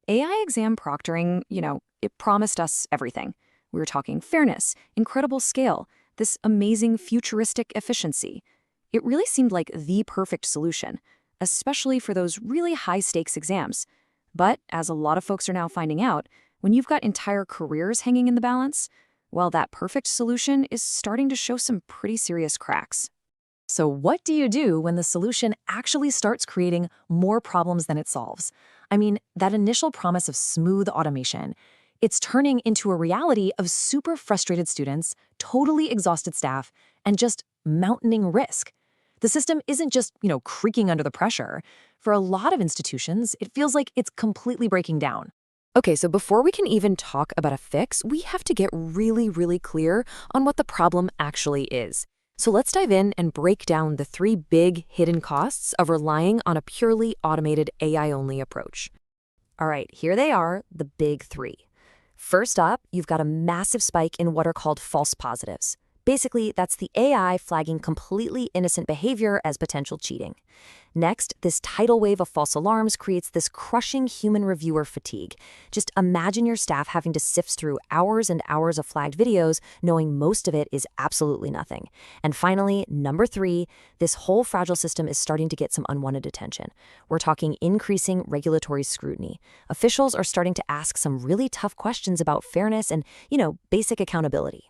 AI exam proctoring, it promised us everything. We were talking fairness, incredible scale, this amazing futuristic efficiency. It really seemed like the perfect solution, especially for those really high-stakes exams. But, as a lot of folks are now finding out, when you've got entire careers hanging in the balance, well, that perfect solution is starting to show some pretty serious cracks. So what do you do when the solution actually starts creating more problems than it solves? I mean, that initial promise of smooth automation, it's turning into a reality of super frustrated students, totally exhausted staff, and just mountaining risk. The system isn't just, creaking under the pressure. For a lot of institutions, it feels like it's completely breaking down. Okay, so before we can even talk about a fix, we have to get really, really clear on what the problem actually is. So let's dive in and break down the three big hidden costs of relying on a purely automated AI-only approach. All right, here they are, the big three. First up, you've got a massive spike in what are called false positives. Basically, that's the AI flagging completely innocent behavior as potential cheating. Next, this tidal wave of false alarms creates this crushing human reviewer fatigue. Just imagine your staff having to sift through hours and hours of flagged videos, knowing most of it is absolutely nothing. And finally, number three, this whole fragile system is starting to get some unwanted attention. We're talking increasing regulatory scrutiny. Officials are starting to ask some really tough questions about fairness and, basic accountability.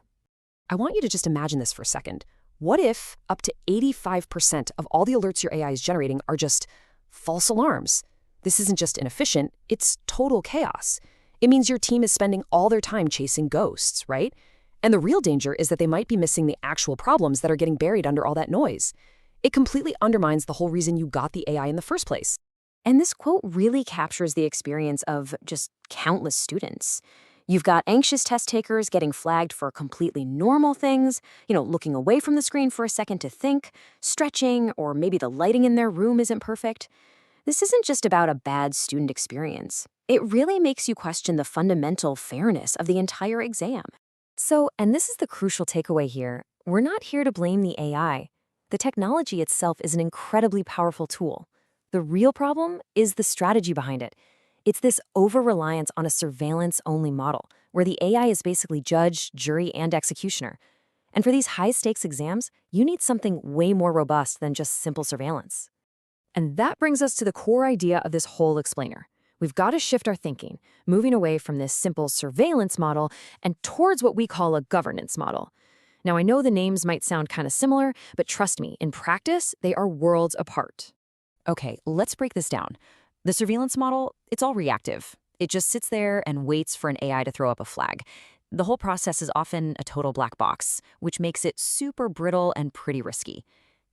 I want you to just imagine this for a second. What if up to 85% of all the alerts your AI is generating are just false alarms? This isn't just inefficient, it's total chaos. It means your team is spending all their time chasing ghosts, right? And the real danger is that they might be missing the actual problems that are getting buried under all that noise. It completely undermines the whole reason you got the AI in the first place. And this quote really captures the experience of just countless students. You've got anxious test takers getting flagged for completely normal things, looking away from the screen for a second to think, stretching, or maybe the lighting in their room isn't perfect. This isn't just about a bad student experience. It really makes you question the fundamental fairness of the entire exam. So, and this is the crucial takeaway here, we're not here to blame the AI. The technology itself is an incredibly powerful tool. The real problem is the strategy behind it. It's this over-reliance on a surveillance-only model, where the AI is basically judge, jury, and executioner. And for these high-stakes exams, you need something way more robust than just simple surveillance. And that brings us to the core idea of this whole explainer. We've got to shift our thinking, moving away from this simple surveillance model and towards what we call a governance model. Now, I know the names might sound kind of similar, but trust me, in practice, they are worlds apart. Okay, let's break this down. The surveillance model, it's all reactive. It just sits there and waits for an AI to throw up a flag. The whole process is often a total black box, which makes it super brittle and pretty risky.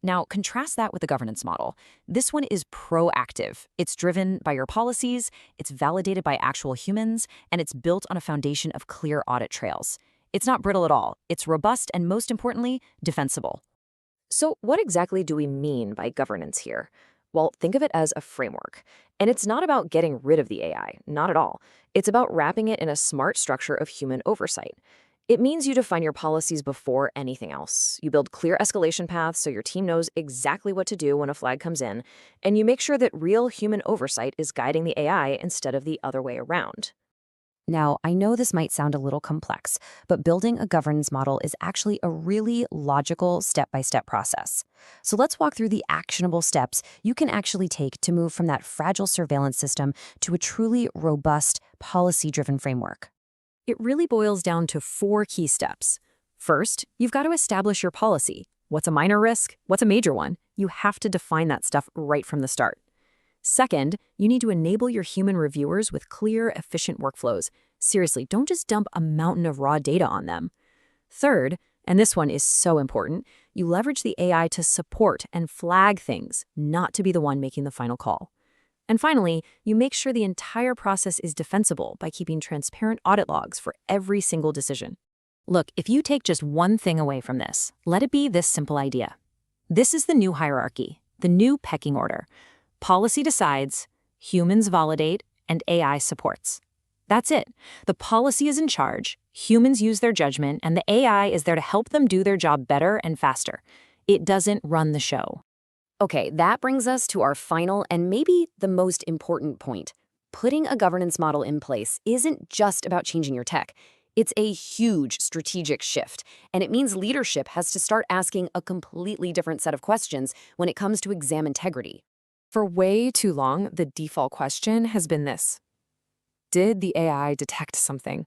Now, contrast that with the governance model. This one is proactive. It's driven by your policies, it's validated by actual humans, and it's built on a foundation of clear audit trails. It's not brittle at all. It's robust and, most importantly, defensible. So what exactly do we mean by governance here? Well, think of it as a framework. And it's not about getting rid of the AI, not at all. It's about wrapping it in a smart structure of human oversight. It means you define your policies before anything else. You build clear escalation paths so your team knows exactly what to do when a flag comes in, and you make sure that real human oversight is guiding the AI instead of the other way around. Now, I know this might sound a little complex, but building a governance model is actually a really logical step-by-step process. So let's walk through the actionable steps you can actually take to move from that fragile surveillance system to a truly robust, policy-driven framework. It really boils down to 4 key steps. First, you've got to establish your policy. What's a minor risk? What's a major one? You have to define that stuff right from the start. Second, you need to enable your human reviewers with clear, efficient workflows. Seriously, don't just dump a mountain of raw data on them. Third, and this one is so important, you leverage the AI to support and flag things, not to be the one making the final call. And finally, you make sure the entire process is defensible by keeping transparent audit logs for every single decision. Look, if you take just one thing away from this, let it be this simple idea. This is the new hierarchy, the new pecking order. Policy decides, humans validate, and AI supports. That's it. The policy is in charge, humans use their judgment, and the AI is there to help them do their job better and faster. It doesn't run the show. Okay, that brings us to our final and maybe the most important point. Putting a governance model in place isn't just about changing your tech. It's a huge strategic shift, and it means leadership has to start asking a completely different set of questions when it comes to exam integrity. For way too long, the default question has been this: did the AI detect something?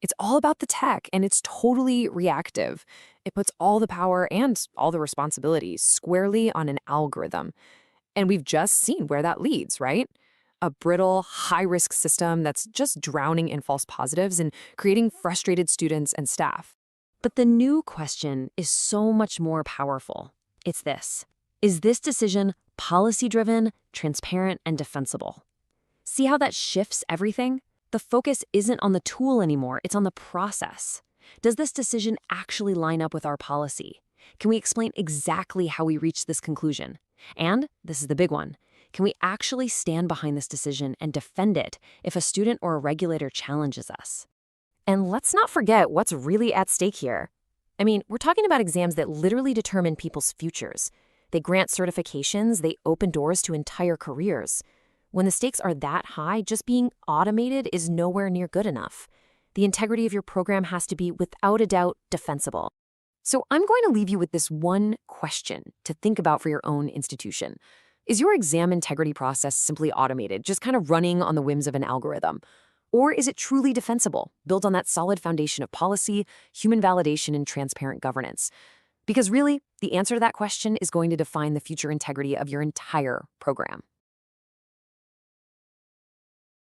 It's all about the tech, and it's totally reactive. It puts all the power and all the responsibilities squarely on an algorithm. And we've just seen where that leads, right? A brittle, high-risk system that's just drowning in false positives and creating frustrated students and staff. But the new question is so much more powerful. It's this: is this decision policy-driven, transparent, and defensible? See how that shifts everything? The focus isn't on the tool anymore, it's on the process. Does this decision actually line up with our policy? Can we explain exactly how we reached this conclusion? And, this is the big one, can we actually stand behind this decision and defend it if a student or a regulator challenges us? And let's not forget what's really at stake here. I mean, we're talking about exams that literally determine people's futures. They grant certifications, they open doors to entire careers. When the stakes are that high, just being automated is nowhere near good enough. The integrity of your program has to be, without a doubt, defensible. So I'm going to leave you with this one question to think about for your own institution. Is your exam integrity process simply automated, just kind of running on the whims of an algorithm? Or is it truly defensible, built on that solid foundation of policy, human validation, and transparent governance? Because really, the answer to that question is going to define the future integrity of your entire program.